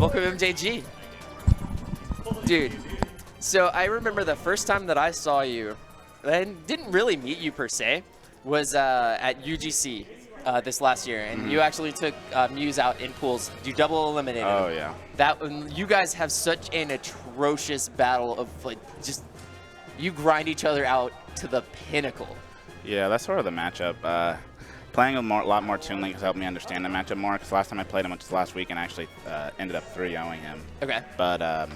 Welcome, MJG. Dude, so I remember the first time that I saw you, and didn't really meet you per se, was at UGC this last year, and you actually took Muse out in pools. You double eliminated him. Oh, yeah. That you guys have such an atrocious battle of like just you grind each other out to the pinnacle. Yeah, that's sort of the matchup. Playing a lot more Toon Link has helped me understand the matchup more, because last time I played him, which was last week, and I actually ended up 3-0ing him. Okay. But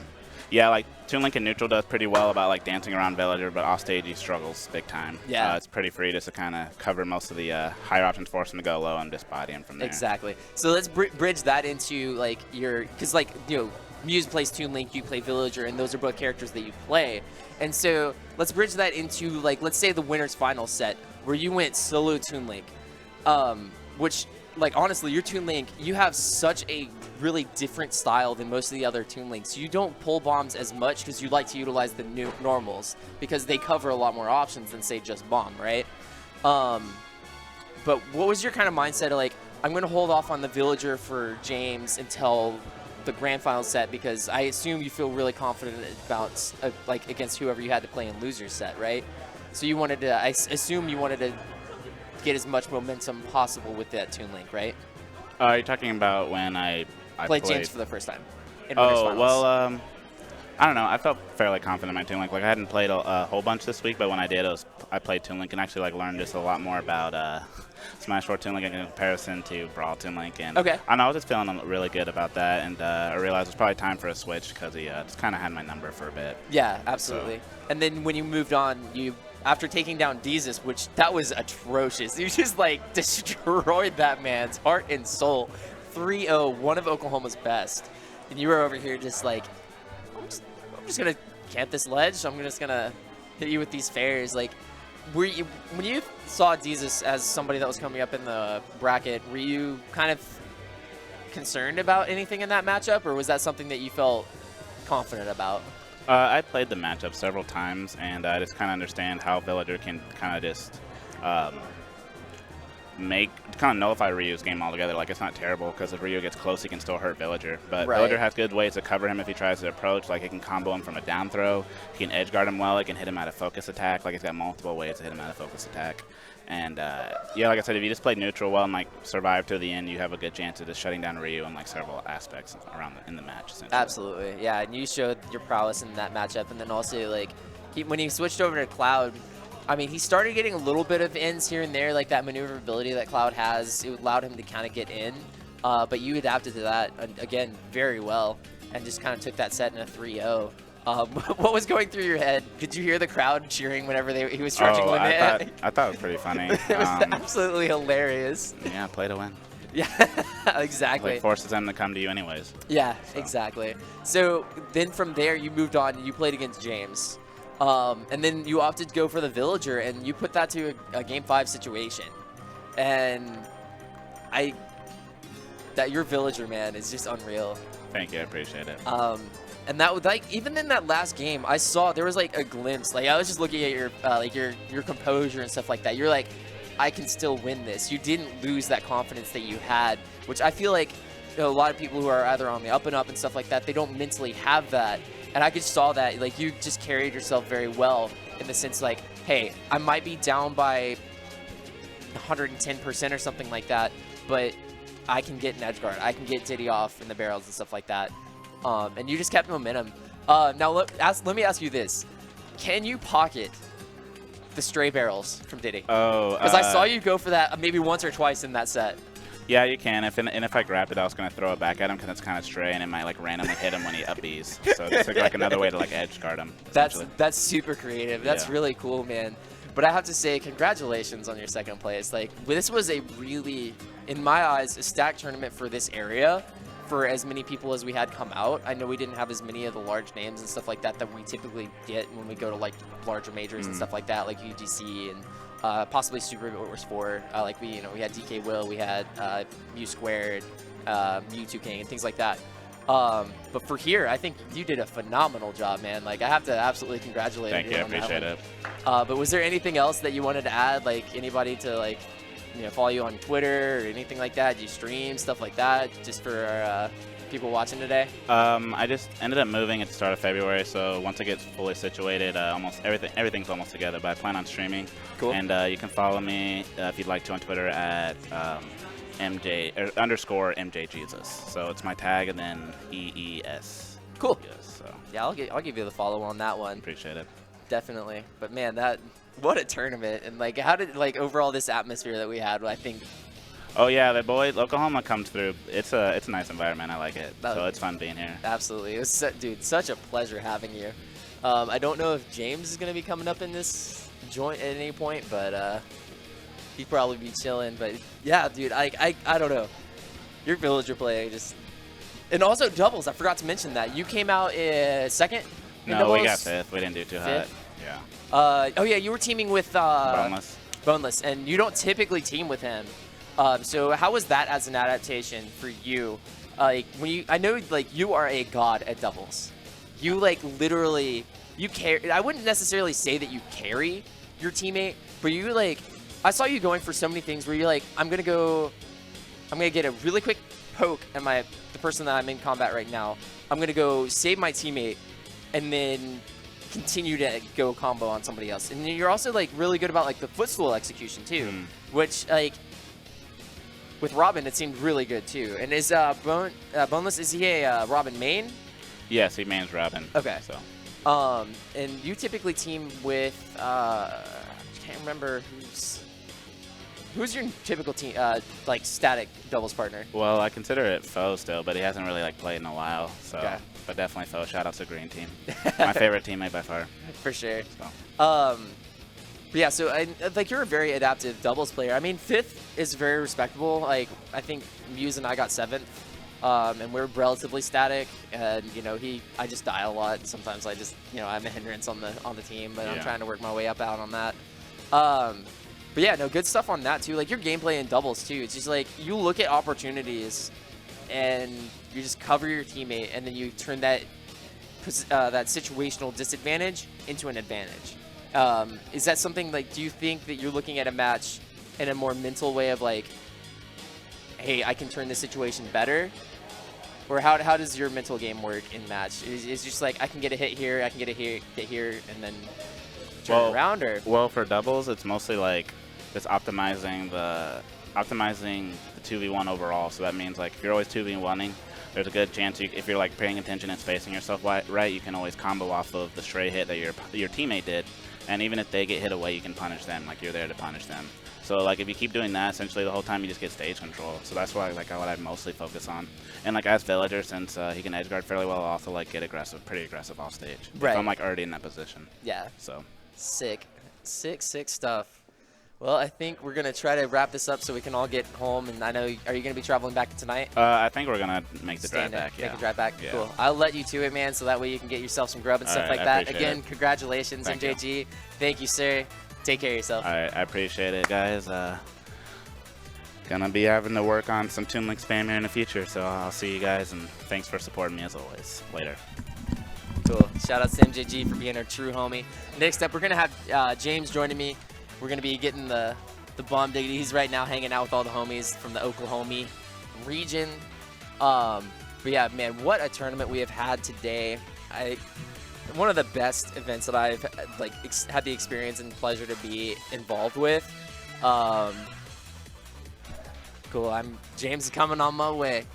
yeah, like Toon Link in neutral does pretty well about like dancing around Villager, but off stage he struggles big time. Yeah. It's pretty free just to kind of cover most of the higher options, force him to go low, and just body him from there. Exactly. So let's bridge that into like because like Muse plays Toon Link, you play Villager, and those are both characters that you play. And so let's bridge that into like let's say the winner's final set where you went solo Toon Link. Which, like, honestly, your Toon Link, you have such a really different style than most of the other Toon Links. You don't pull bombs as much because you like to utilize the new normals because they cover a lot more options than, say, just bomb, right? But what was your kind of mindset of, like, I'm going to hold off on the Villager for James until the grand final set because I assume you feel really confident about, like, against whoever you had to play in loser set, right? So you wanted to, I assume you wanted to get as much momentum possible with that Toon Link, right? You're talking about when I played James for the first time in Oh, finals. well, I don't know. I felt fairly confident in my Toon Link. Like, I hadn't played a whole bunch this week, but when I did, I played Toon Link and actually like learned just a lot more about Smash 4 Toon Link in comparison to Brawl Toon Link. And okay. I was just feeling really good about that, and I realized it was probably time for a switch because he just kind of had my number for a bit. Yeah, absolutely. So. And then when you moved on, after taking down Deezus, which that was atrocious. You just like destroyed that man's heart and soul. 3-0, one of Oklahoma's best. And you were over here just like, I'm just going to camp this ledge. I'm just going to hit you with these fairs. Like, when you saw Deezus as somebody that was coming up in the bracket, were you kind of concerned about anything in that matchup? Or was that something that you felt confident about? I played the matchup several times, and I just kind of understand how Villager can kind of just nullify Ryu's game altogether. Like, it's not terrible because if Ryu gets close, he can still hurt Villager. But right. Villager has good ways to cover him if he tries to approach. Like, he can combo him from a down throw. He can edge guard him well. He can hit him out of focus attack. Like, he's got multiple ways to hit him out of focus attack. And yeah, like I said, if you just play neutral well and like survive to the end, you have a good chance of just shutting down Ryu in like several aspects around in the match. Absolutely, yeah. And you showed your prowess in that matchup, and then also like when he switched over to Cloud, I mean, he started getting a little bit of ins here and there, like that maneuverability that Cloud has. It allowed him to kind of get in, but you adapted to that again very well, and just kind of took that set in a 3-0. What was going through your head? Did you hear the crowd cheering whenever he was charging limit? I thought it was pretty funny. It was absolutely hilarious. Yeah, play to win. Yeah, exactly. Like, forces them to come to you anyways. Yeah, so. Exactly. So then from there, you moved on and you played against James. And then you opted to go for the Villager, and you put that to a Game 5 situation. And your Villager, man, is just unreal. Thank you, I appreciate it. And that would like even in that last game, I saw there was like a glimpse. Like I was just looking at your your composure and stuff like that. You're like, I can still win this. You didn't lose that confidence that you had, which I feel like a lot of people who are either on the up and up and stuff like that, they don't mentally have that. And I just saw that like you just carried yourself very well in the sense like, hey, I might be down by 110% or something like that, but I can get an edge guard. I can get Diddy off in the barrels and stuff like that. And you just kept momentum. Now let me ask you this: can you pocket the stray barrels from Diddy? Oh, because I saw you go for that maybe once or twice in that set. Yeah, you can. If I grabbed it, I was gonna throw it back at him because it's kind of stray and it might like randomly hit him when he up Bs. So it's like another way to like edge guard him. That's super creative. That's really cool, man. But I have to say, congratulations on your second place. Like this was a really, in my eyes, a stacked tournament for this area. For as many people as we had come out. I know we didn't have as many of the large names and stuff like that that we typically get when we go to like larger majors and stuff like that, like UGC and possibly Super Wars 4. Like we had DK Will, we had Mew Squared, Mewtwo King, and things like that. But for here, I think you did a phenomenal job, man. Like I have to absolutely congratulate you. Thank you, I appreciate it. But was there anything else that you wanted to add? Like anybody to like follow you on Twitter or anything like that? Do you stream stuff like that just for people watching today? I just ended up moving at the start of February, so once it gets fully situated, almost everything's almost together. But I plan on streaming. Cool. And you can follow me if you'd like to on Twitter at _MJ Jesus. So it's my tag and then EES. Cool. Yes, so Yeah, I'll give you the follow on that one. appreciate it. Definitely. But man, what a tournament, and like how did like overall this atmosphere that we had, I think. Oh yeah, the boys, Oklahoma comes through. It's a nice environment. I like it. So it's fun being here. Absolutely. It was dude, such a pleasure having you. I don't know if James is going to be coming up in this joint at any point, but he'd probably be chilling. But yeah, dude, I don't know. Your villager play just, and also doubles. I forgot to mention that you came out second. No, we got fifth. We didn't do too hot. Yeah. Oh yeah, you were teaming with Boneless, and you don't typically team with him. So how was that as an adaptation for you? Like I know like you are a god at doubles. You like literally you carry. I wouldn't necessarily say that you carry your teammate, but you like. I saw you going for so many things where you're like, I'm gonna get a really quick poke at the person that I'm in combat right now. I'm gonna go save my teammate, and then continue to go combo on somebody else. And you're also like really good about like the footstool execution too, which like with Robin it seemed really good too. And is Boneless, is he a Robin main? Yes, he mains Robin. Okay. So. And you typically team with I can't remember who's your typical team like static doubles partner? Well, I consider it Foe still, but he hasn't really like played in a while. So. Okay. But definitely Foe. Shout out to Green Team. My favorite teammate by far. For sure. So. But yeah, so like you're a very adaptive doubles player. I mean, fifth is very respectable. Like I think Muse and I got seventh, and we're relatively static. And you know, I just die a lot. Sometimes I just I'm a hindrance on the team, but I'm trying to work my way up out on that. But yeah, no, good stuff on that too. Like your gameplay in doubles too. It's just like you look at opportunities, and you just cover your teammate, and then you turn that situational disadvantage into an advantage. Is that something like? Do you think that you're looking at a match in a more mental way of like, hey, I can turn this situation better, or how does your mental game work in match? Is just like I can get a hit here, I can get a hit here, and then turn it around, or? Well, for doubles, it's mostly like just optimizing the 2v1 overall. So that means like if you're always 2v1ing, there's a good chance if you're like paying attention and spacing yourself right, you can always combo off of the stray hit that your teammate did. And even if they get hit away, you can punish them. Like you're there to punish them. So like if you keep doing that, essentially the whole time you just get stage control. So that's why like what I mostly focus on. And like as villager, since he can edge guard fairly well, I'll also like get pretty aggressive off stage. Right. If I'm like already in that position. Yeah. So. Sick stuff. Well, I think we're gonna try to wrap this up so we can all get home. And I know, are you gonna be traveling back tonight? I think we're gonna make the drive back. Make a drive back. Yeah. Cool. I'll let you to it, man, so that way you can get yourself some grub and stuff like that. Again, congratulations, MJG. Thank you, sir. Take care of yourself. All right, I appreciate it, guys. Gonna be having to work on some Toon Link spam here in the future, so I'll see you guys, and thanks for supporting me as always. Later. Cool. Shout out to MJG for being our true homie. Next up, we're gonna have James joining me. We're gonna be getting the bomb diggity. He's right now hanging out with all the homies from the Oklahoma region. But yeah, man, what a tournament we have had today. One of the best events that I've like had the experience and pleasure to be involved with. Cool. James is coming on my way.